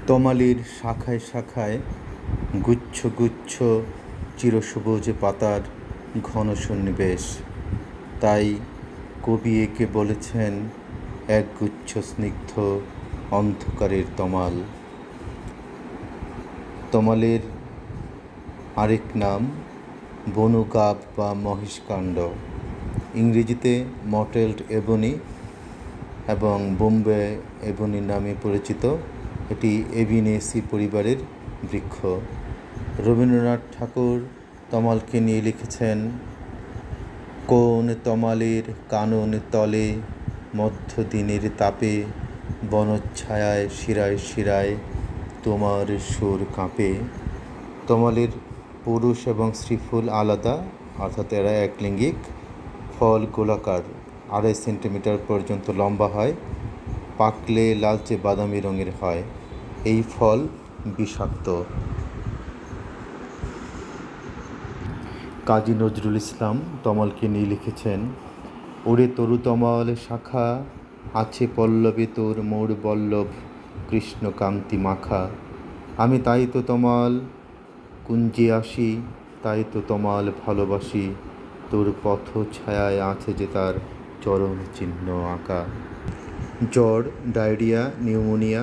তমালের শাখায় শাখায় গুচ্ছ গুচ্ছ চিরসবুজ পাতার ঘন সন্নিবেশ। তাই কবি একে বলেছেন একগুচ্ছ স্নিগ্ধ অন্ধকারের তমাল। তমালের আরেক নাম বনগাব বা মহিষকাণ্ড, ইংরেজিতে মটেলড এবনি এবং বোম্বে এবনি নামে পরিচিত। এটি এভিনেসি পরিবারের বৃক্ষ। রবীন্দ্রনাথ ঠাকুর তমালকে নিয়ে লিখেছেন, কোন তমালের কানন তলে মধ্যদিনের তাপে বনচ্ছায়ায় শিরায় শিরায় তোমার সুর কাঁপে। তমালের পুরুষ এবং স্ত্রী ফুল আলাদা, অর্থাৎ এরা একলিঙ্গিক। ফল গোলাকার, 2.5 সেন্টিমিটার পর্যন্ত লম্বা হয়, পাকলে লালচে বাদামি রঙের হয়। এই ফল বিষাক্ত। কাজী নজরুল ইসলাম তমালকে নিয়ে লিখেছেন, ওরে তরু তমাল শাখা আছে পল্লবে তোর মোর বল্লভ কৃষ্ণকান্তি মাখা। আমি তাই তো তমাল কুঞ্জে আসি, তাই তো তমাল ভালোবাসি, তোর পথ ছায়ায় আছে যে তার চরণ চিহ্ন আঁকা। জ্বর, ডায়রিয়া, নিউমোনিয়া